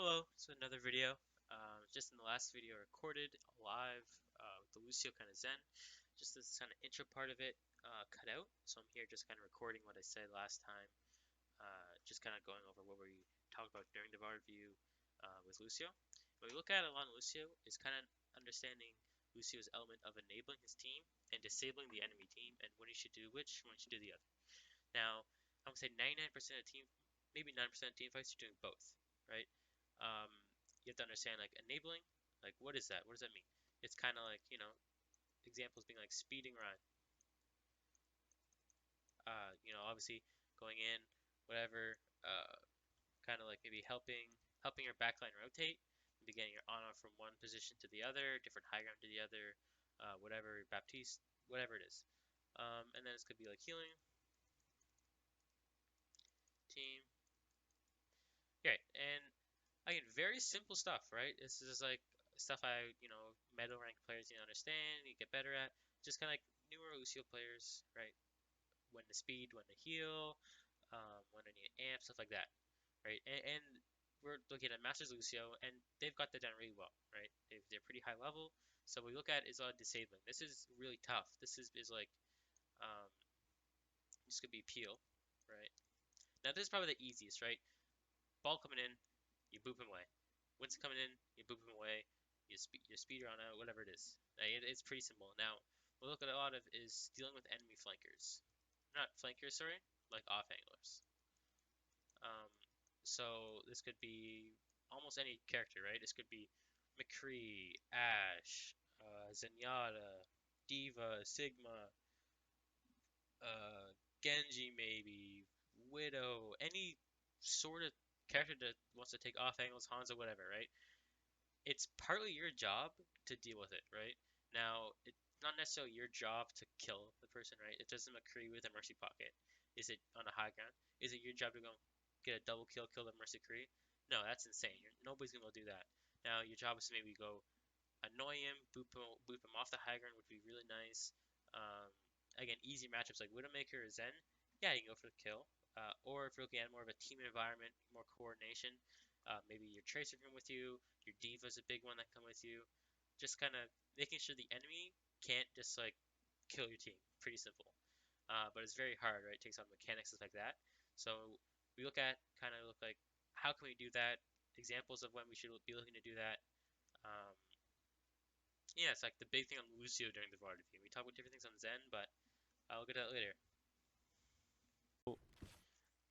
Hello, so another video. Just in the last video, I recorded live with the Lucio kind of Zen. Just this kind of intro part of it cut out. So I'm here just kind of recording what I said last time. Just kind of going over what we talked about during the VAR review with Lucio. What we look at along Lucio is kind of understanding Lucio's element of enabling his team and disabling the enemy team, and when he should do which, when he should do the other. Now, I'm gonna say 99% of team, maybe 9% of team fights, you're doing both, right? Um, you have to understand like enabling, like what is that? What does that mean? It's kind of like examples being like speeding run. Obviously going in, whatever. Kind of like maybe helping your backline rotate, maybe getting your on from one position to the other, different high ground to the other, whatever Baptiste, whatever it is. And then this could be like healing team. Right, and again, very simple stuff, right? This is like stuff middle rank players you understand, you get better at. Just kind of like newer Lucio players, right? When to speed, when to heal, when to need amp, stuff like that, right? And we're looking at Masters Lucio, and they've got that done really well, right? They're pretty high level. So what we look at is disabling. This is really tough. This is like um, this could be peel, right? Now this is probably the easiest, right? Ball coming in, you boop him away. Wind's coming in, you boop him away. You speed on out, whatever it is. It's pretty simple. Now, what we look at a lot of is dealing with enemy flankers. Not flankers, sorry, like off anglers. Um, so this could be almost any character, right? This could be McCree, Ash, Zenyatta, Diva, Sigma, uh, Genji maybe, Widow, any sort of character that wants to take off angles, Hanzo, whatever, right? It's partly your job to deal with it, right? Now, it's not necessarily your job to kill the person, right? It doesn't McCree with a Mercy Pocket. Is it on a high ground? Is it your job to go get a double kill the Mercy Cree? No, that's insane. Nobody's gonna do that. Now, your job is to maybe go annoy him, boop him off the high ground would be really nice. Um, Again, easy matchups like Widowmaker or Zen, yeah, you can go for the kill. Or if you're looking at more of a team environment, more coordination, maybe your Tracer come with you, your Diva's a big one that come with you. Just kind of making sure the enemy can't just like kill your team. Pretty simple. But it's very hard, right? It takes on mechanics stuff like that. So we look like how can we do that? Examples of when we should be looking to do that. Um, yeah, it's like the big thing on Lucio during the VAR review. We talk about different things on Zen, but I'll get to that later.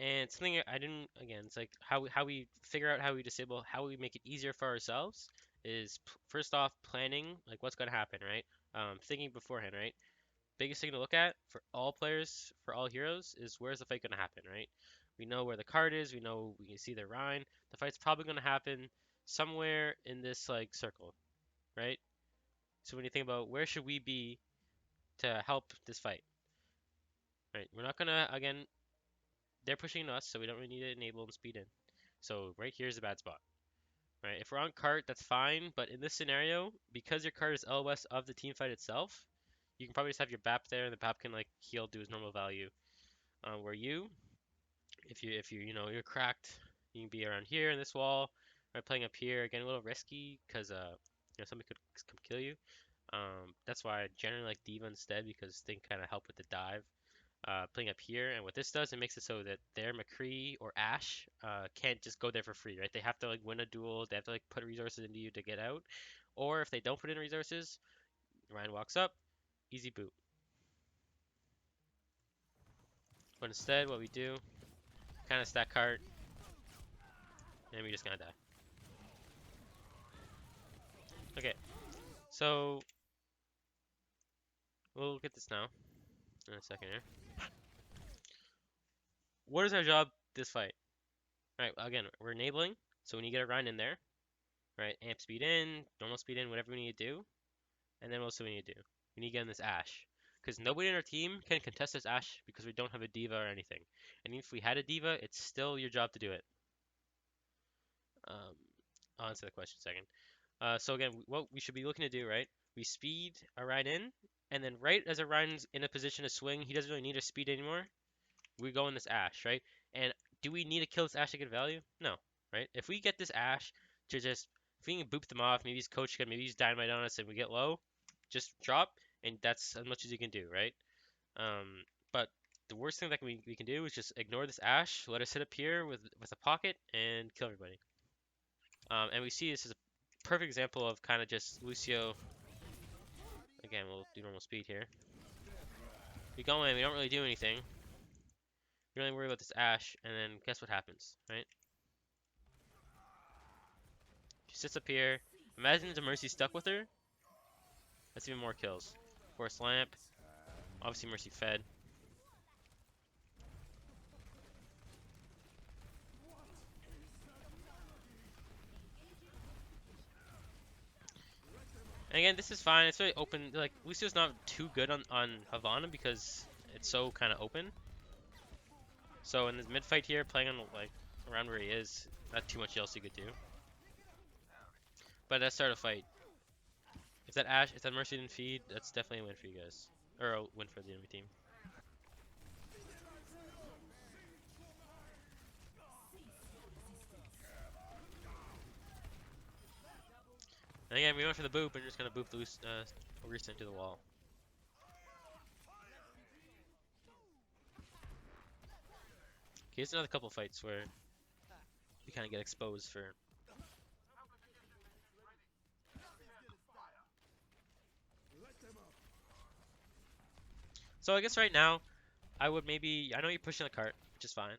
And something I didn't, again, it's like how we figure out how we disable, how we make it easier for ourselves is first off planning like what's gonna happen, right? Thinking beforehand, right? Biggest thing to look at for all players, for all heroes, is where's the fight gonna happen, right? We know where the card is, we can see the Rhine. The fight's probably gonna happen somewhere in this like circle, right? So when you think about where should we be to help this fight, right? We're not gonna, again, they're pushing us, so we don't really need to enable and speed in. So right here is a bad spot, right? If we're on cart, that's fine, but in this scenario, because your cart is LOS of the team fight itself, you can probably just have your BAP there, and the BAP can like heal, do his normal value. Where if you're cracked, you can be around here in this wall, or playing up here, again a little risky because somebody could come kill you. That's why I generally like Diva instead because they can kind of help with the dive. Playing up here, and what this does, it makes it so that their McCree or Ash can't just go there for free, right? They have to like win a duel, they have to like put resources into you to get out, or if they don't put in resources, Ryan walks up, easy boot. But instead, what we do, kind of stack cart, and we just gonna die. Okay, so we'll look at this now in a second here. What is our job this fight? Right, again, we're enabling, so when you get a Ryan in there, right, amp speed in, normal speed in, whatever we need to do, and then what else do we need to do? We need to get in this Ash. Because nobody in our team can contest this Ash because we don't have a Diva or anything. And if we had a Diva, it's still your job to do it. I'll answer the question in a second. So again, what we should be looking to do, right? We speed a Ryan in, and then right as a Ryan's in a position to swing, he doesn't really need a speed anymore. We go in this Ash, right? And do we need to kill this Ash to get value? No. right? If we get this Ashe to just, if we can boop them off, maybe he's coach can, maybe he's dynamite on us and we get low, just drop, and that's as much as you can do, right? But the worst thing that we can do is just ignore this Ashe, let her sit up here with a pocket, and kill everybody. And we see this is a perfect example of kind of just Lucio. Again, we'll do normal speed here. We go in, we don't really do anything. We don't really worry about this Ashe, and then guess what happens, right? She sits up here. Imagine the Mercy stuck with her. That's even more kills. Force Lamp. Obviously Mercy fed. And again, this is fine. It's really open. Like, Lucio's not too good on Havana because it's so kind of open. So in this mid fight here, playing on like around where he is, not too much else you could do. But let's start a fight. If that Ashe, if that Mercy didn't feed, that's definitely a win for you guys, or a win for the enemy team. And again, we went for the boop, and just gonna boop the Orisa into the wall. Okay, here's another couple fights where you kind of get exposed for. So I guess right now, I would maybe, I know you're pushing the cart, which is fine.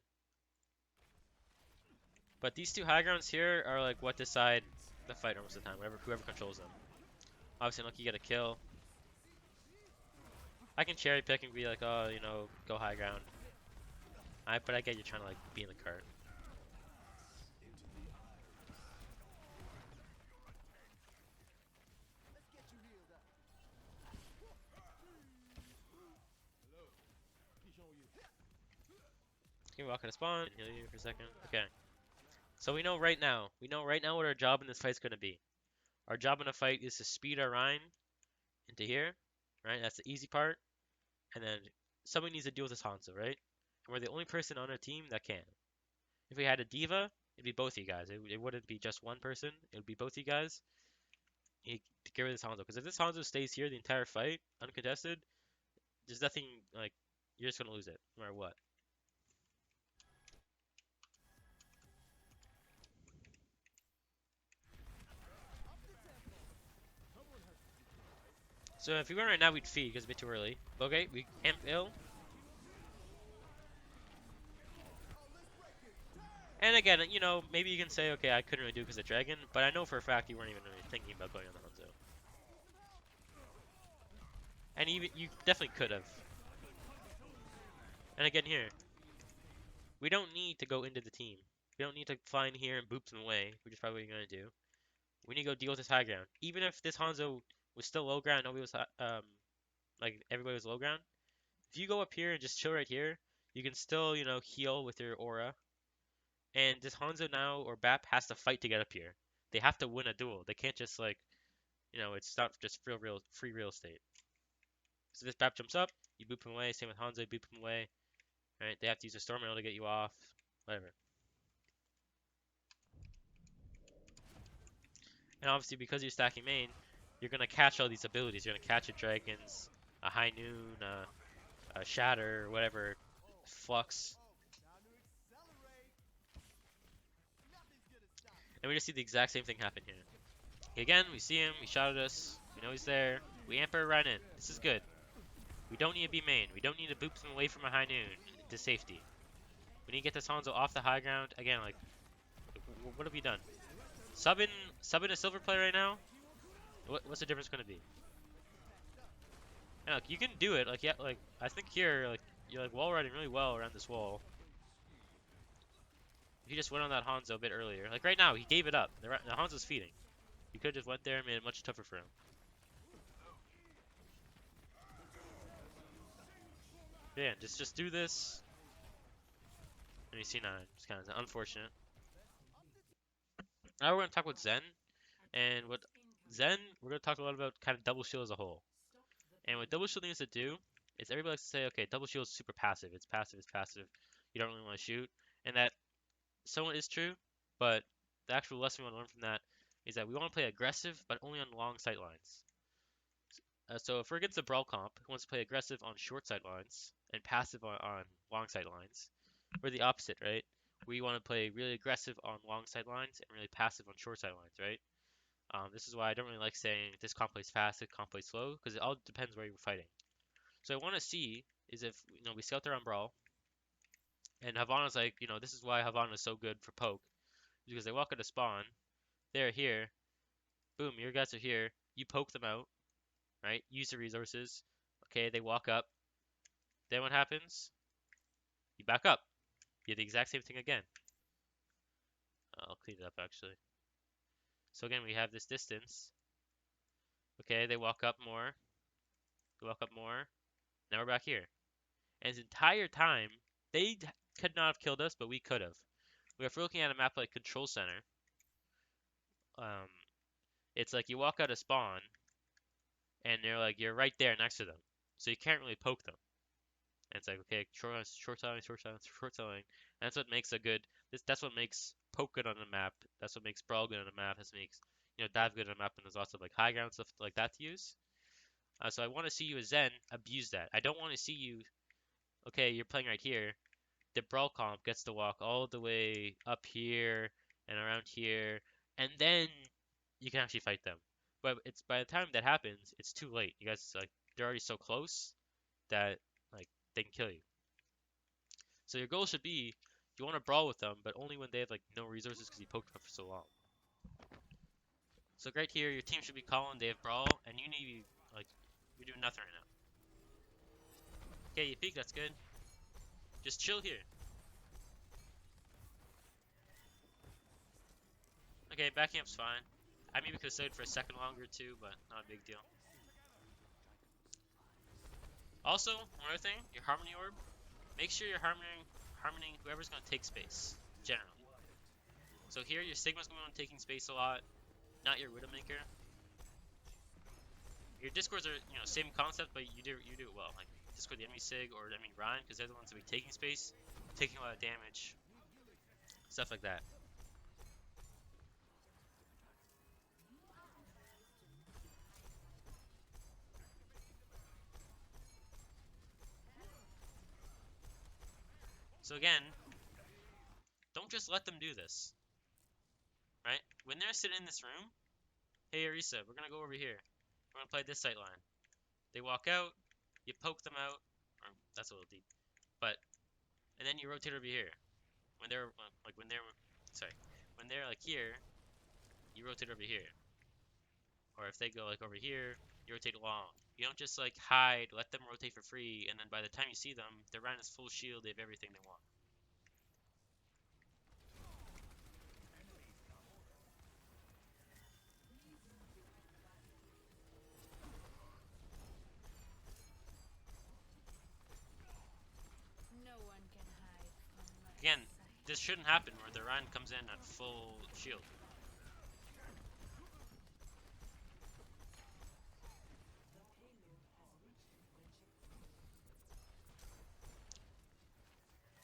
But these two high grounds here are like what decide the fight most of the time, whoever controls them. Obviously, unless you get a kill. I can cherry pick and be like, oh, you know, go high ground. But I get you trying to like be in the cart. Can you walk in a spawn? Heal you for a second. Okay. So we know right now what our job in this fight's gonna be. Our job in a fight is to speed our Rein into here, right? That's the easy part. And then someone needs to deal with this Hanzo, right? And we're the only person on our team that can. If we had a diva, it'd be both of you guys. It wouldn't be just one person. It would be both of you guys. You to get rid of this Hanzo. Because if this Hanzo stays here the entire fight, uncontested, there's nothing, like, you're just gonna lose it, no matter what. So if we went right now, we'd feed because it's a bit too early. Okay, we can't fail. And again, you know, maybe you can say, okay, I couldn't really do it because of Dragon, but I know for a fact you weren't even really thinking about going on the Hanzo. And even you definitely could have. And again here, we don't need to go into the team. We don't need to fly in here and boop them away, which is probably what you're gonna do. We need to go deal with this high ground. Even if this Hanzo was still low ground, nobody was like everybody was low ground. If you go up here and just chill right here, you can still, you know, heal with your aura. And this Hanzo now or Bap has to fight to get up here. They have to win a duel. They can't just like, you know, it's not just free real estate. So this Bap jumps up, you boop him away. Same with Hanzo, you boop him away. Right? They have to use a Storm Arrow to get you off. Whatever. And obviously, because you're stacking main, you're gonna catch all these abilities. You're gonna catch a Dragons, a High Noon, a Shatter, whatever, Flux. And we just see the exact same thing happen here. Again, we see him, he shot at us, we know he's there, we amp her right in. This is good. We don't need to be main. We don't need to boop them away from a High Noon to safety. We need to get this Hanzo off the high ground. Again, like, what have we done? Subbing a silver player right now? What's the difference going to be? And look, you can do it. Like, yeah, like I think here, like you're like wall riding really well around this wall. If you just went on that Hanzo a bit earlier, like right now, he gave it up. The Hanzo's feeding. You could have just went there and made it much tougher for him. Yeah, just do this. And you see 9. It's kind of unfortunate. Now we're going to talk about Zen. And what Zen, we're going to talk a lot about kind of double shield as a whole. And what double shield needs to do is everybody likes to say, okay, double shield is super passive. It's passive, it's passive. You don't really want to shoot. And that somewhat is true. But the actual lesson we want to learn from that is that we want to play aggressive, but only on long sight lines. So if we're against a brawl comp who wants to play aggressive on short sight lines and passive on long sight lines, we're the opposite, right? We want to play really aggressive on long sight lines and really passive on short sight lines, right? This is why I don't really like saying this comp plays fast, this comp plays slow, because it all depends where you're fighting. So I want to see is if we scout there on brawl, and Havana's like, this is why Havana is so good for poke, because they walk into spawn, they're here, boom, your guys are here, you poke them out, right? Use the resources. Okay, they walk up. Then what happens? You back up. You do the exact same thing again. I'll clean it up actually. So again, we have this distance. Okay, they walk up more. They walk up more. Now we're back here. And this entire time, they could not have killed us, but we could have. If we're looking at a map like Control Center, um, it's like you walk out of spawn, and they're like you're right there next to them, so you can't really poke them. And it's like, okay, short selling, short selling, short selling. And that's what makes a good. That's what makes poke good on the map. That's what makes brawl good on the map. That's what makes dive good on the map. And there's lots of like high ground stuff like that to use. So I want to see you as Zen abuse that. I don't want to see you. Okay, you're playing right here. The brawl comp gets to walk all the way up here and around here, and then you can actually fight them. But it's by the time that happens, it's too late. You guys like they're already so close that like they can kill you. So your goal should be you want to brawl with them, but only when they have like no resources because you poked them for so long. So right here, your team should be calling they have brawl, and you need to be like you're doing nothing right now. Okay, you peek, that's good. Just chill here. Okay, backing up's fine. I maybe could have stayed for a second longer too, but not a big deal. Also, one other thing, your harmony orb. Make sure you're harmoning whoever's gonna take space, generally. So here, your Sigma's going to be taking space a lot, not your Widowmaker. Your Discords are, same concept, but you do it well. Like Discord the enemy Sig or enemy Ryan, because they're the ones that be taking space, taking a lot of damage, stuff like that. So again, don't just let them do this, right? When they're sitting in this room, hey Arisa, we're gonna go over here. We're gonna play this sight line. They walk out, you poke them out, or that's a little deep, but and then you rotate over here. When they're when they're like here, you rotate over here. Or if they go like over here, you rotate along. You don't just like hide, let them rotate for free, and then by the time you see them, they're running this full shield, they have everything they want. No one can hide from my Again, sight. this shouldn't happen where the Ryan comes in at full shield.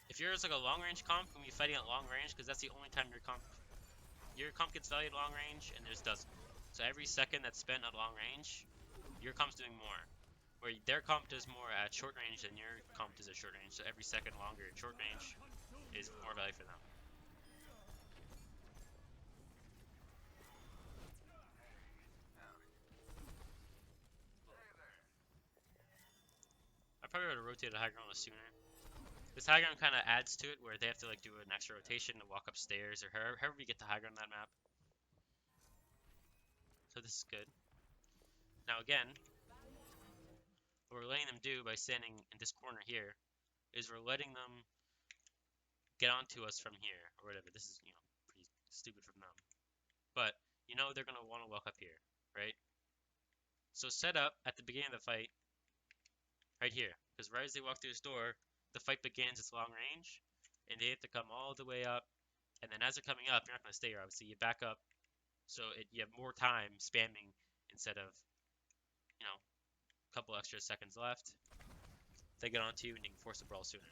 If yours like a long range comp, you can be fighting at long range because that's the only time your comp gets valued long range and theirs doesn't. So every second that's spent at long range, your comp's doing more. Where their comp does more at short range than your comp does at short range. So every second longer at short range is more value for them. I probably would have rotated high ground sooner. This high ground kind of adds to it where they have to like do an extra rotation to walk upstairs or however we get the high ground on that map. So this is good. Now again, what we're letting them do by standing in this corner here is we're letting them get onto us from here or whatever. This is, pretty stupid from them. But they're gonna want to walk up here, right? So set up at the beginning of the fight right here. Because right as they walk through this door, the fight begins its long range, and they have to come all the way up. And then as they're coming up, you're not going to stay here, obviously. You back up, so you have more time spamming instead of, a couple extra seconds left. They get onto you, and you can force the brawl sooner.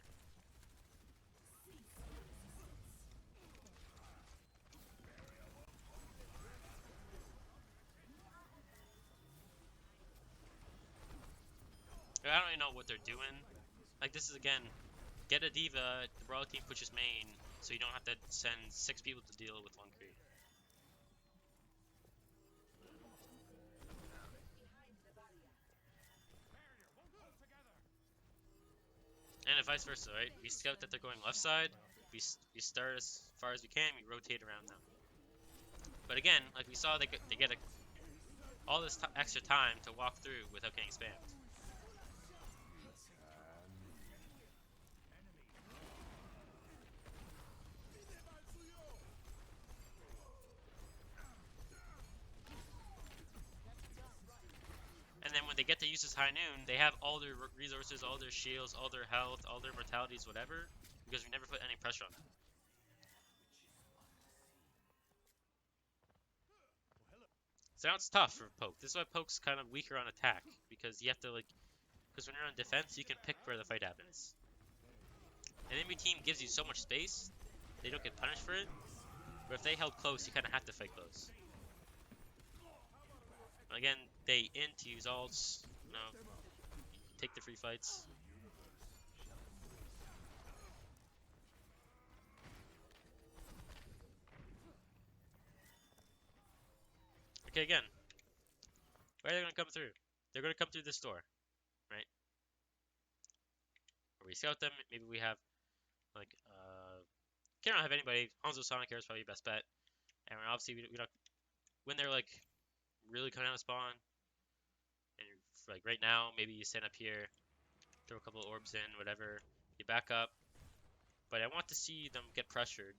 don't really know what they're doing. Like, this is, again, get a diva, the Royal team pushes main, so you don't have to send 6 people to deal with 1 creep. And vice versa, right? We scout that they're going left side, we start as far as we can, we rotate around them. But again, like we saw, they get all this extra time to walk through without getting spammed. And then when they get to use this high noon, they have all their resources, all their shields, all their health, all their mortalities, whatever, because we never put any pressure on them. So now it's tough for poke. This is why poke's kind of weaker on attack, because you have to because when you're on defense, you can pick where the fight happens. An enemy team gives you so much space, they don't get punished for it. But if they held close, you kind of have to fight close. Again, they int to use ults, take the free fights. Okay, again, where are they gonna come through? They're gonna come through this door, right? Or we scout them. Maybe we have can't have anybody. Hanzo Sonic Air is probably best bet. And obviously we don't when they're really coming out of spawn. And right now, maybe you stand up here, throw a couple of orbs in, whatever. You back up. But I want to see them get pressured.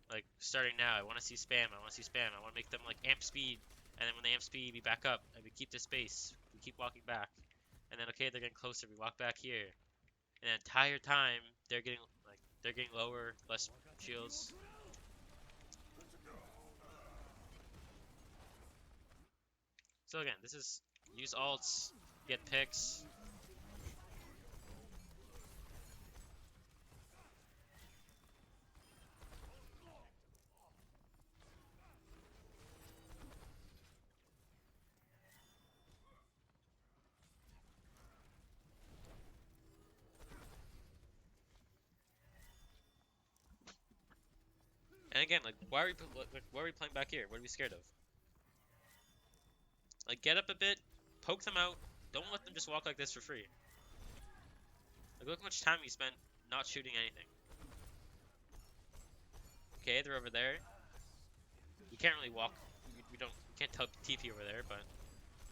Like, starting now, I want to see spam. I want to see spam. I want to make them, amp speed. And then when they amp speed, we back up. And we keep the space. We keep walking back. And then, okay, they're getting closer. We walk back here. And the entire time, they're getting lower, less shields. So again, this is use alts, get picks. And again, why are we playing back here? What are we scared of? Get up a bit, poke them out. Don't let them just walk like this for free. Look how much time we spent not shooting anything. Okay, they're over there. We can't really walk. We can't TP over there, but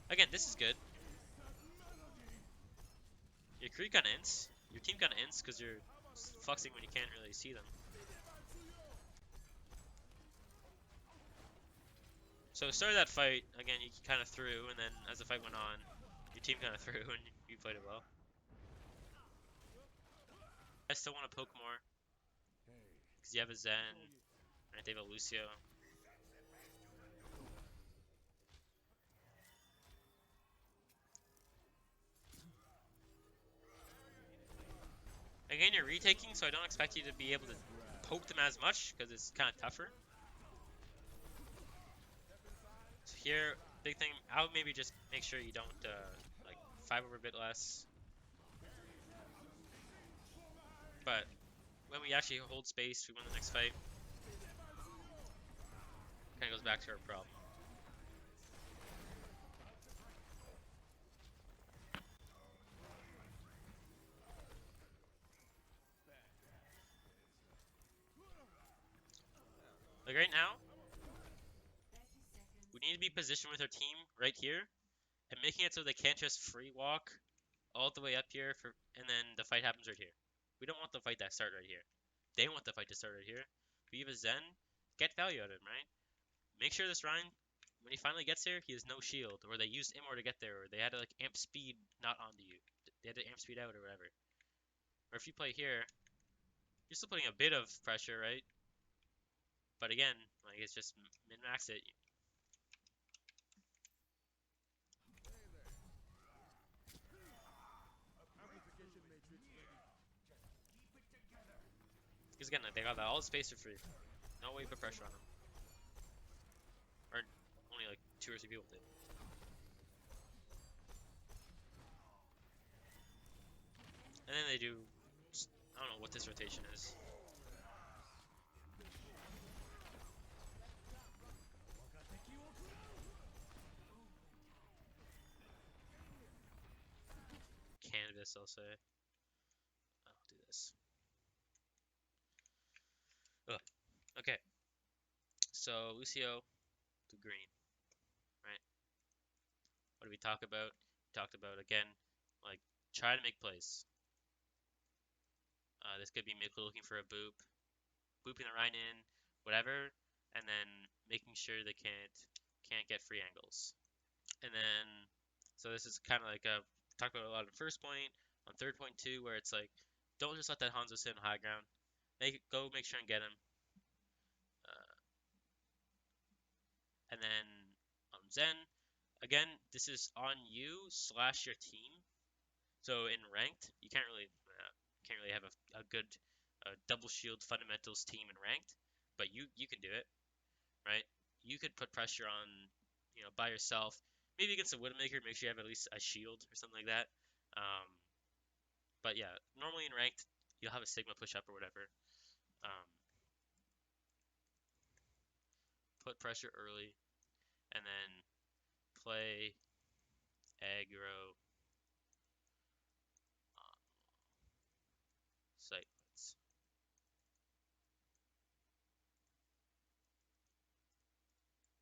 again, this is good. Your creep got ints. Your team got ints because you're fluxing when you can't really see them. So start that fight again. You kind of threw, and then as the fight went on, your team kind of threw, and you played it well. I still want to poke more because you have a Zen, and they have a Lucio. Again, you're retaking, so I don't expect you to be able to poke them as much because it's kind of tougher. So here, big thing, I would maybe just make sure you don't 5 over a bit less. But when we actually hold space, we win the next fight. Kind of goes back to our problem. Right now, we need to be positioned with our team right here and making it so they can't just free walk all the way up here and then the fight happens right here. We don't want the fight to start right here. They want the fight to start right here. If you have a Zen, get value out of him, right? Make sure this Ryan, when he finally gets here, he has no shield, or they used Immor to get there, or they had to amp speed not onto you. They had to amp speed out or whatever. Or if you play here, you're still putting a bit of pressure, right? But again, it's just min-max it. Because again, they got all the space for free. No way to put pressure on them. Or only 2 or 3 people did. And then they do, I don't know what this rotation is. Canvas, I'll say. I'll do this. Ugh. Okay, so Lucio, do green, right? What did we talk about? We talked about, again, like, try to make plays. This could be Mikkel looking for a booping the right in, whatever, and then making sure they can't get free angles. And then, so this is kind of like a talked about a lot on first point, on third point too, where it's like, don't just let that Hanzo sit on high ground. Make sure and get him. Uh, and then on Zen, again, this is on you slash your team. So in ranked, you can't really have a good double shield fundamentals team in ranked, but you can do it, right? You could put pressure on, by yourself. Maybe against a Widowmaker, make sure you have at least a shield or something like that. Um, but yeah, normally in ranked, you'll have a Sigma push up or whatever. Um, put pressure early, and then play aggro